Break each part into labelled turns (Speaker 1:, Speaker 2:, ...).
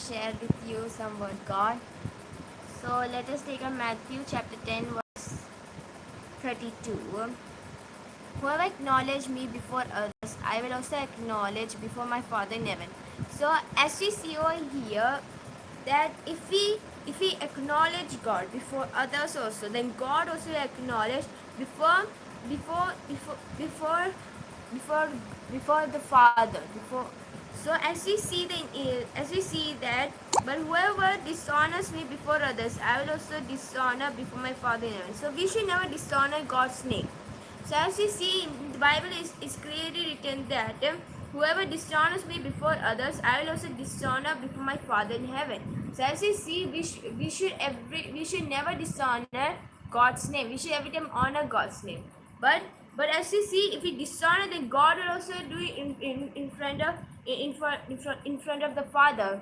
Speaker 1: share with you some word God. So let us take a Matthew chapter 10 verse 32. Whoever acknowledge me before others, I will also acknowledge before my Father in heaven. So as we see over here, that if we acknowledge God before others also, then God also will acknowledge before before before before before before the Father. Before, so as we see that, but whoever dishonors me before others, I will also dishonor before my Father in heaven. So we should never dishonor God's name. So as you see, in the Bible is clearly written that whoever dishonors me before others, I will also dishonor before my Father in heaven. So as you see, we should never dishonor God's name. We should every time honor God's name. But as you see, if we dishonor, then God will also do it in front of in front of the Father,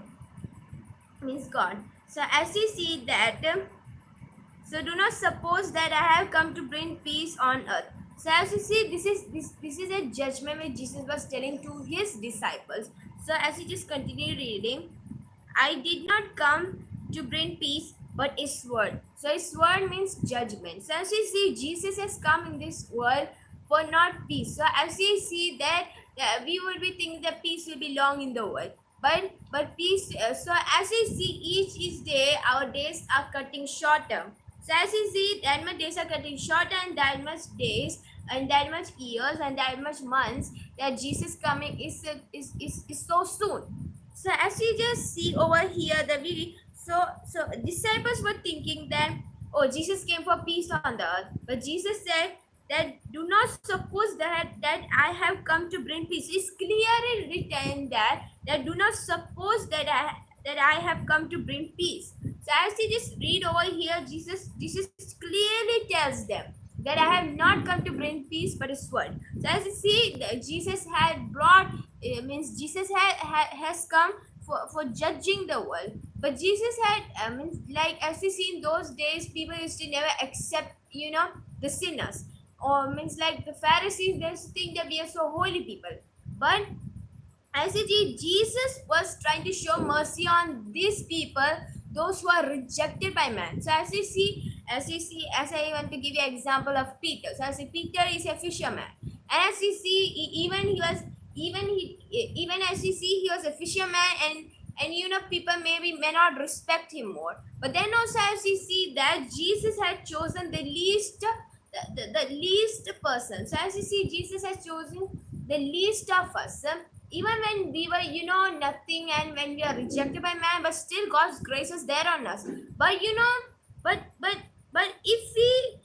Speaker 1: means God. So as you see that. So do not suppose that I have come to bring peace on earth. So as you see, this is a judgment which Jesus was telling to his disciples. So as you just continue reading, I did not come to bring peace, but a sword. So a sword means judgment. So as you see, Jesus has come in this world for not peace. So as you see that, we will be thinking that peace will be long in the world. But peace. So as you see, each day our days are cutting shorter. So as you see, that much days are getting shorter, and that much days and that much years and that much months that Jesus coming is so soon. So as you just see over here, that so disciples were thinking that, oh, Jesus came for peace on the earth, but Jesus said that do not suppose that I have come to bring peace. It's clearly written that do not suppose that I have come to bring peace. So as you just read over here, Jesus clearly tells them that I have not come to bring peace but a sword. So as you see, Jesus had brought, means Jesus has come for judging the world. But Jesus had, means like as you see in those days, people used to never accept, the sinners, or means like the Pharisees, they used to think that we are so holy people. But as you see, Jesus was trying to show mercy on these people, those who are rejected by man. So as I want to give you an example of Peter. So as Peter is a fisherman, and as you see, even as you see, he was a fisherman, and people maybe may not respect him more. But then also as you see that Jesus had chosen the least, the least person. So as you see, Jesus has chosen the least of us. Even when we were, nothing, and when we are rejected by man, but still God's grace is there on us. But but if we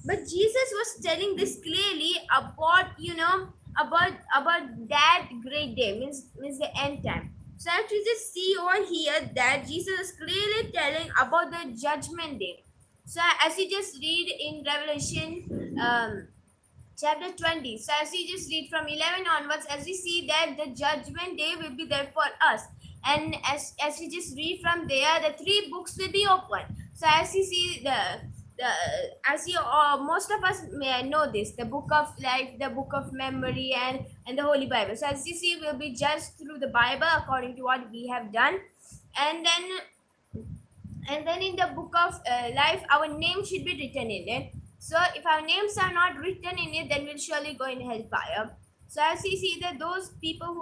Speaker 1: but Jesus was telling this clearly about, about that great day, means the end time. So as we just see over here that Jesus is clearly telling about the judgment day. So as you just read in Revelation, chapter 20. So as we just read from 11 onwards, as we see that the judgment day will be there for us. And as we just read from there, the three books will be open. So as you see the as you most of us may know this, the book of life, the book of memory, and the Holy Bible. So as you see, we'll be judged through the Bible according to what we have done. And then in the book of life, our name should be written in it. So if our names are not written in it, then we'll surely go in hellfire. So as you see that those people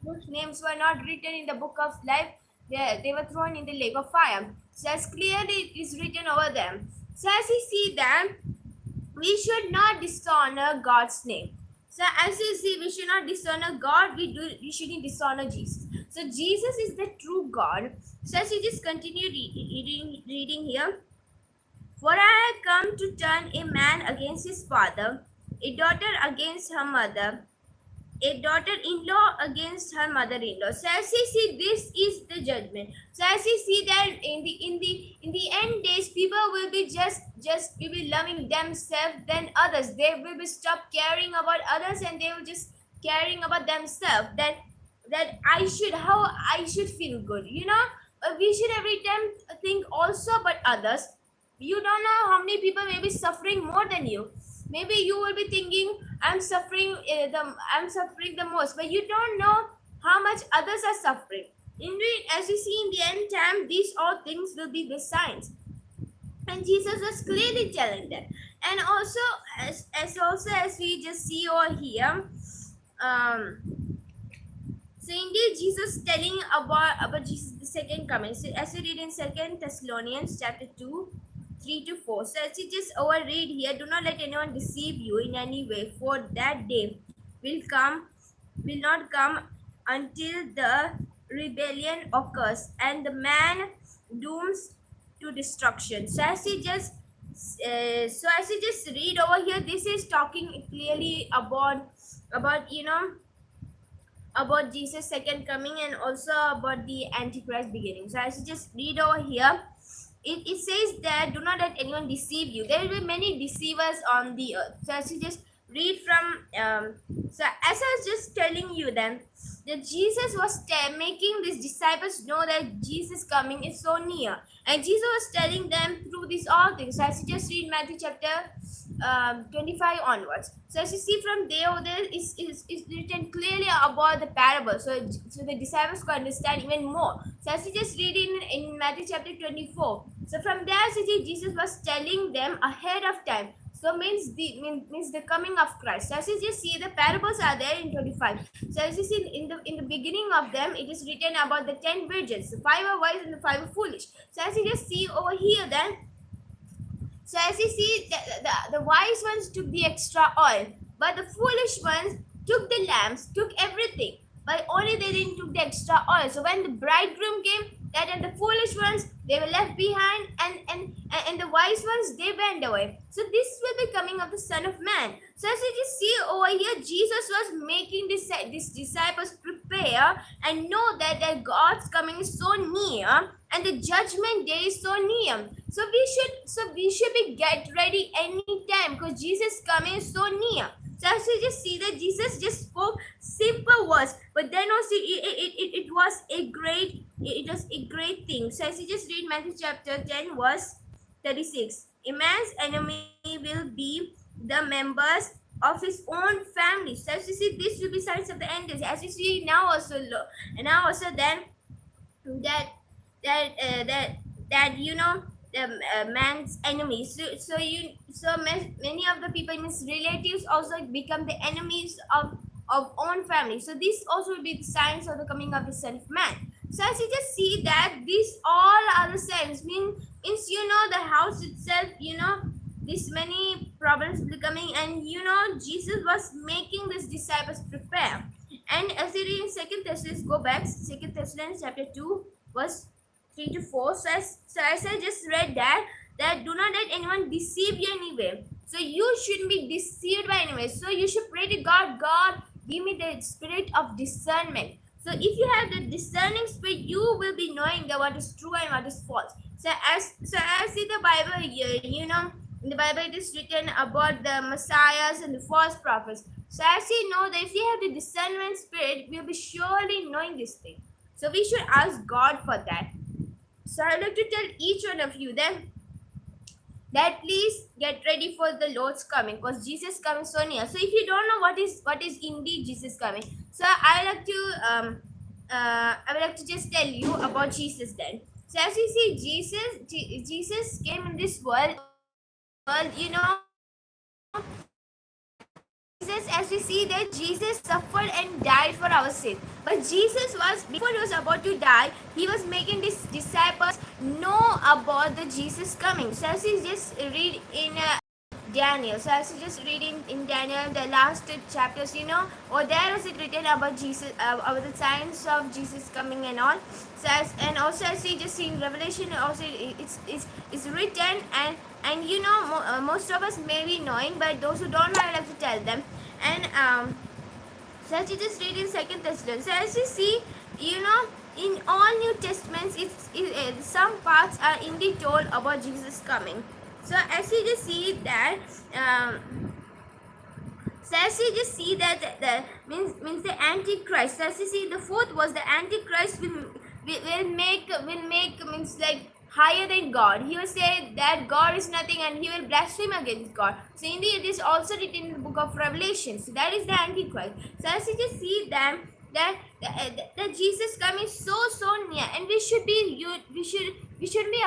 Speaker 1: whose names were not written in the book of life, they were thrown in the lake of fire. So as clearly it is written over them. So as you see that we should not dishonor God's name. So as you see, we should not dishonor God, we shouldn't dishonor Jesus. So Jesus is the true God. So as you just continue reading here, for I have come to turn a man against his father, a daughter against her mother, a daughter-in-law against her mother-in-law. So as you see, this is the judgment. So as you see that in the end days, people will be just will be loving themselves than others. They will be stop caring about others, and they will just caring about themselves. That how I should feel good. We should every time think also about others. You don't know how many people may be suffering more than you. Maybe you will be thinking, I'm suffering the most, but you don't know how much others are suffering. Indeed, as we see in the end time, these all things will be the signs. And Jesus was clearly telling them. And also, as we just see over here, um, so indeed, Jesus telling about Jesus the second coming. So as we read in Second Thessalonians chapter 2, 3 to 4. So as we just overread here, do not let anyone deceive you in any way, for that day will not come until the rebellion occurs and the man dooms to destruction. So as we just read over here, this is talking clearly about about Jesus' second coming and also about the Antichrist beginning. So as you just read over here, it says that do not let anyone deceive you. There will be many deceivers on the earth. So as you just read from, so as I was just telling you then, that Jesus was making these disciples know that Jesus coming is so near. And Jesus was telling them through these all things. So as you just read Matthew chapter 25 onwards. So as you see from there is written clearly about the parable. So the disciples could understand even more. So as you just read in Matthew chapter 24. So from there, as you see, Jesus was telling them ahead of time. So means the coming of Christ. So as you just see, the parables are there in 25. So as you see in the beginning of them, it is written about the 10 virgins. The 5 are wise and the 5 are foolish. So as you just see over here, then so as you see, the wise ones took the extra oil, but the foolish ones took the lamps, took everything, but only they didn't took the extra oil. So when the bridegroom came, that and the foolish ones they were left behind, and the wise ones they went away. So this will be coming of the Son of Man. So as you just see over here, Jesus was making these disciples prepare and know that God's coming is so near and the judgment day is so near. So we should be get ready anytime because Jesus coming is so near. So as you just see that Jesus just spoke simple words, but then also it was a great thing. So as you just read Matthew chapter 10 verse 36, a man's enemy will be the members of his own family. So as you see, this will be signs of the end days. As you see now also, then that that the man's enemies. Many of the people in his relatives also become the enemies of own family. So this also will be the signs of the coming of the Son of Man. So as you just see that these all are the signs means the house itself, this many problems becoming, and Jesus was making these disciples prepare. And as you read in Second Thessalonians, go back, Second Thessalonians chapter 2, verse 3 to 4. So as I just read that do not let anyone deceive you anyway. So you shouldn't be deceived by anyone. So you should pray to God, God, give me the spirit of discernment. So if you have the discerning spirit, you will be knowing that what is true and what is false. So as in the Bible, in the Bible it is written about the messiahs and the false prophets. So as you know that if you have the discernment spirit, we'll be surely knowing this thing. So we should ask God for that. So I would like to tell each one of you then that please get ready for the Lord's coming because Jesus coming so near. So if you don't know what is indeed Jesus coming, so I would like to just tell you about Jesus then. So as you see, Jesus came in this world, as we see that Jesus suffered and died for our sin. But Jesus was, before he was about to die, he was making his disciples know about the Jesus coming. So as we just read in Daniel. So as you just read in Daniel, the last chapters, or there is it written about Jesus, about the signs of Jesus coming and all. So and also as you just see in Revelation, also it's written and most of us may be knowing, but those who don't know, I like to tell them. And so as you just read in Second Thessalonians. So as you see, in all New Testaments, some parts are indeed told about Jesus coming. So as you just see that, the means the Antichrist. So as you see, the fourth was the Antichrist will make means like higher than God. He will say that God is nothing and he will blaspheme against God. So indeed, it is also written in the book of Revelation. So that is the Antichrist. So as you just see that that Jesus coming so near, and we should be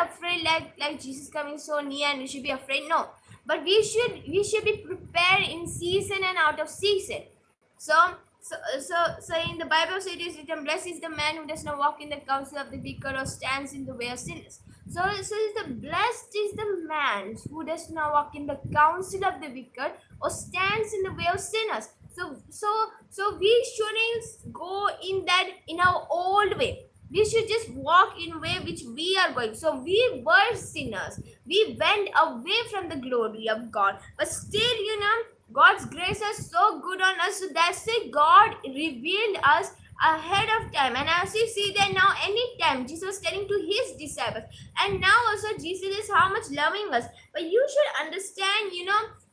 Speaker 1: afraid like Jesus coming so near, and we should be afraid. No, but we should be prepared in season and out of season. So in the Bible it is written, blessed is the man who does not walk in the counsel of the wicked or stands in the way of sinners. So the blessed is the man who does not walk in the counsel of the wicked or stands in the way of sinners. So we shouldn't go in our old way. We should just walk in way which we are going. So we were sinners. We went away from the glory of God. But still, God's grace is so good on us. So that's why God revealed us ahead of time. And as you see that now, anytime Jesus was telling to his disciples, and now also Jesus is how much loving us. But you should understand,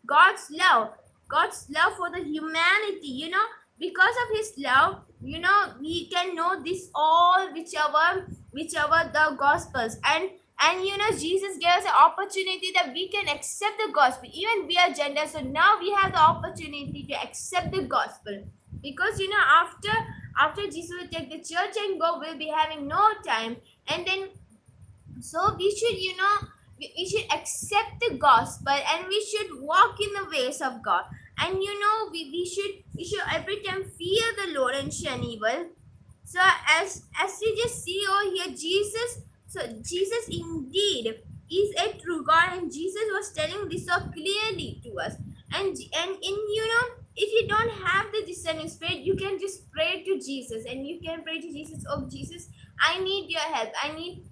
Speaker 1: God's love. God's love for the humanity, because of his love, we can know this all, whichever the gospels, and Jesus gave us an opportunity that we can accept the gospel. Even we are Gentiles, so now we have the opportunity to accept the gospel, because after Jesus will take the church and go, we'll be having no time. And then so we should we should accept the gospel, and we should walk in the ways of God. And we should every time fear the Lord and shun evil. So as we just see over here, Jesus indeed is a true God, and Jesus was telling this so clearly to us. And in if you don't have the discerning spirit, you can just pray to Jesus, and you can pray to Jesus, oh Jesus, I need your help. I need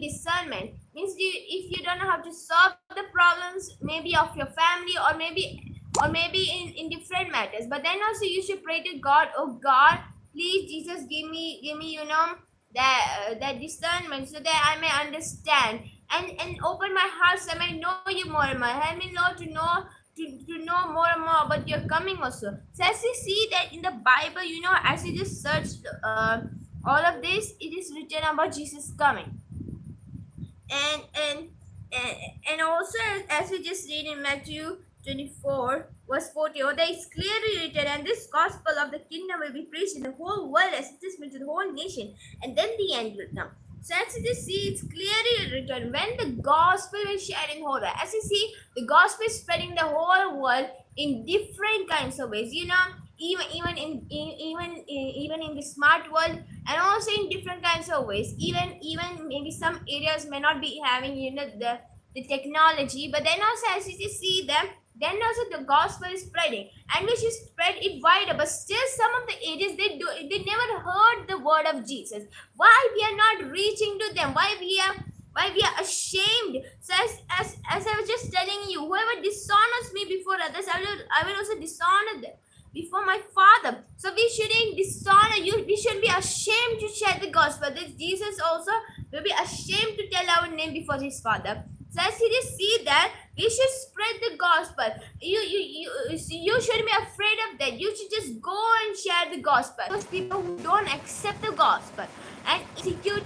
Speaker 1: discernment. Means if you don't know how to solve the problems, maybe of your family, or maybe in different matters. But then also you should pray to God, oh God, please Jesus, give me that discernment, so that I may understand and open my heart, so I may know you more and more. Help me, Lord, to know more and more about your coming also. So as you see that in the Bible, as you just searched all of this, it is written about Jesus coming. And also, as we just read in Matthew 24 verse 40, that is clearly written, and this gospel of the kingdom will be preached in the whole world as it is preached to the whole nation, and then the end will come. So as you just see, it's clearly written when the gospel is shared in whole world. As you see, the gospel is spreading the whole world in different kinds of ways. Even in the smart world, and also in different kinds of ways. Even maybe some areas may not be having the technology, but then also as you see them, then also the gospel is spreading, and we should spread it wider. But still some of the areas they never heard the word of Jesus. Why we are not reaching to them? Why we are ashamed? So as I was just telling you, whoever dishonors me before others, I will also dishonor them before my Father. So we shouldn't dishonor you. We should be ashamed to share the gospel. This Jesus also will be ashamed to tell our name before his Father. So as you just see that, we should spread the gospel. You shouldn't be afraid of that. You should just go and share the gospel. Those people who don't accept the gospel and execute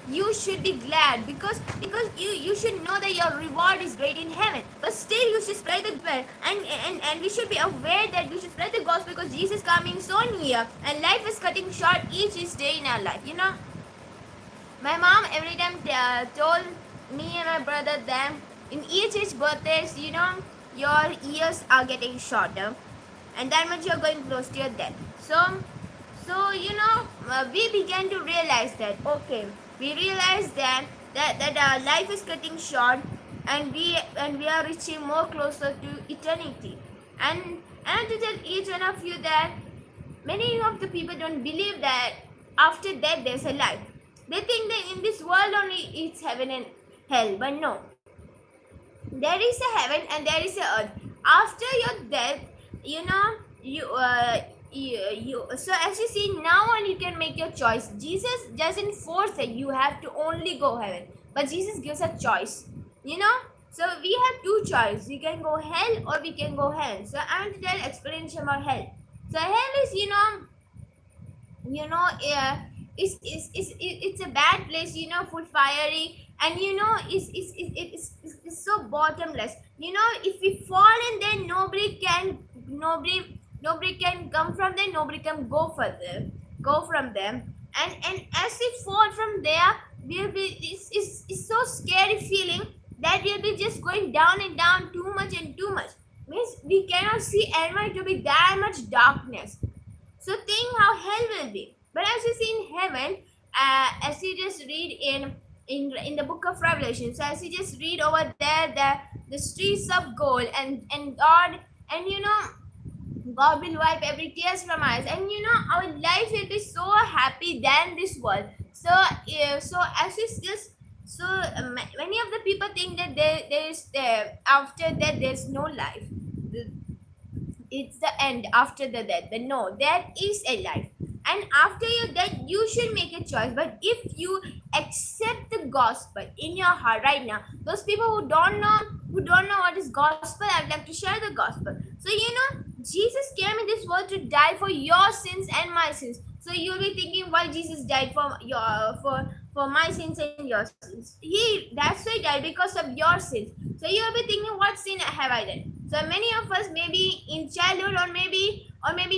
Speaker 1: you should be glad, because you should know that your reward is great in heaven. But still you should spread the gospel, and we should be aware that we should spread the gospel, because Jesus is coming so near, and life is cutting short each day in our life. My mom every time told me and my brother that in each birthdays, your years are getting shorter, and that much you're going close to your death. So we began to realize that, okay, we realized that our life is cutting short, and we are reaching more closer to eternity. And I have to tell each one of you that many of the people don't believe that after death there's a life. They think that in this world only it's heaven and hell, but no. There is a heaven and there is a earth. After your death, so as you see now on, you can make your choice. Jesus doesn't force that you have to only go heaven, but Jesus gives a choice. So we have two choices. We can go hell or we can go heaven. So I want to tell explanation about hell. So hell is it's a bad place, full fiery, and it's so bottomless. If we fall in there, nobody can come from there, nobody can go further. go from them, and as we fall from there, we'll be it's so scary feeling that we'll be just going down and down too much and too much. Means we cannot see anywhere to be that much darkness. So think how hell will be. But as you see in heaven, as you just read in the book of Revelation, so as you just read over there, the streets of gold, and God, and God will wipe every tears from our eyes, and our life will be so happy than this world. So so as we just many of the people think that there is after that there's no life. It's the end after the death. But no, there is a life, and after your death you should make a choice. But if you accept the gospel in your heart right now, those people who don't know what is gospel, I'd like to share the gospel. So Jesus came in this world to die for your sins and my sins. So you'll be thinking why Jesus died for your for my sins and your sins. That's why he died, because of your sins. So you'll be thinking, what sin have I done? So many of us, maybe in childhood, or maybe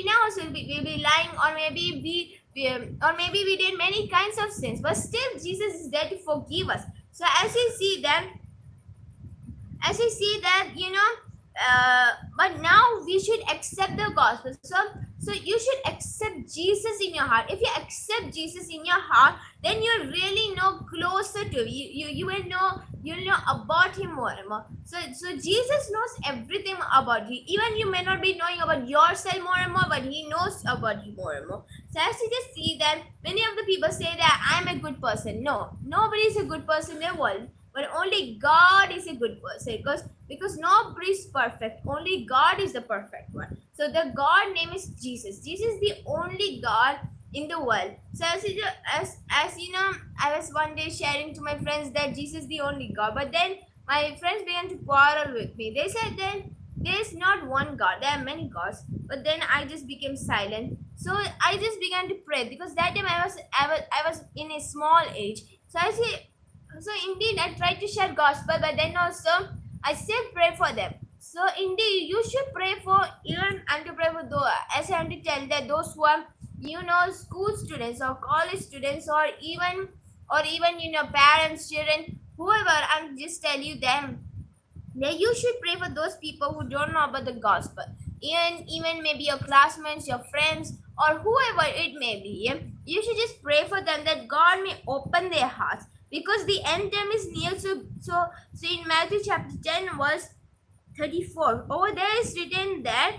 Speaker 1: now, so we'll be lying, or maybe we did many kinds of sins, but still Jesus is there to forgive us. So as you see that, but now we should accept the gospel. So you should accept Jesus in your heart. If you accept Jesus in your heart, then you really know closer to him. You will know, you'll know about him more and more. So Jesus knows everything about you. Even you may not be knowing about yourself more and more, but he knows about you more and more. So as you just see that many of the people say that I'm a good person. No, nobody is a good person in the world, but only God is a good person, because nobody is perfect. Only God is the perfect one. So the God name is Jesus. Jesus is the only God in the world. So as I was one day sharing to my friends that Jesus is the only God, but then my friends began to quarrel with me. They said that there is not one God, there are many gods. But then I just became silent. So I just began to pray, because that time I was in a small age. So indeed I tried to share gospel, but then also I still pray for them. So indeed you should pray for, even and to pray for those, as I want to tell that those who are school students or college students, or even parents, children, whoever, I'm just tell you them that you should pray for those people who don't know about the gospel. Even maybe your classmates, your friends, or whoever it may be. You should just pray for them that God may open their hearts, because the end time is near. So in Matthew chapter 10 verse 34, over there is written that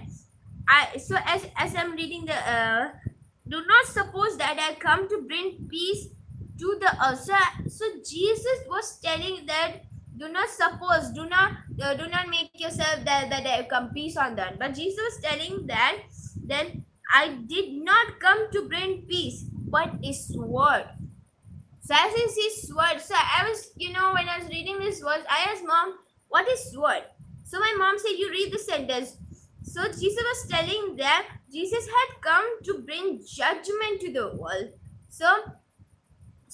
Speaker 1: as I'm reading the do not suppose that I come to bring peace to the earth. So Jesus was telling that do not suppose, do not make yourself that I come peace on that. But Jesus was telling that I did not come to bring peace, but a sword. So as I see sword, so I was, when I was reading this verse, I asked mom, what is sword? So my mom said, you read the sentence. So Jesus was telling that Jesus had come to bring judgment to the world. So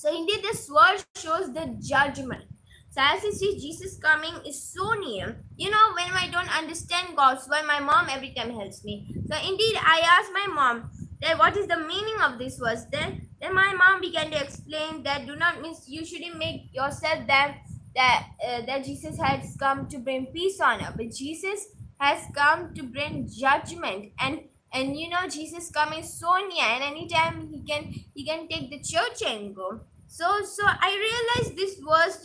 Speaker 1: indeed the sword shows the judgment. So as you see, Jesus coming is so near. When I don't understand God's word, my mom every time helps me. So indeed I asked my mom that what is the meaning of this verse. Then my mom began to explain that do not miss, you shouldn't make yourself that Jesus has come to bring peace on earth, but Jesus has come to bring judgment. And Jesus coming so near, and anytime he can take the church and go. So I realized this verse,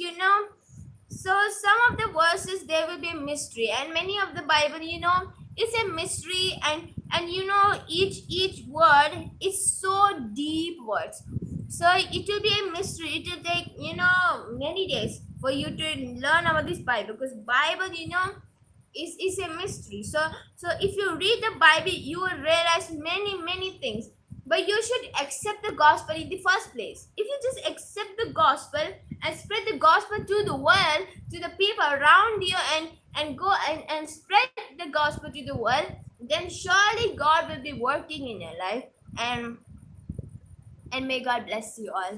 Speaker 1: so some of the verses there will be a mystery, and many of the Bible, it's a mystery, and each word is so deep words. So it will be a mystery. It will take many days for you to learn about this Bible, because Bible is a mystery. So if you read the Bible, you will realize many things. But you should accept the gospel in the first place. If you just accept the gospel and spread the gospel to the world, to the people around you, and go and spread the gospel to the world, then surely God will be working in your life. And may God bless you all.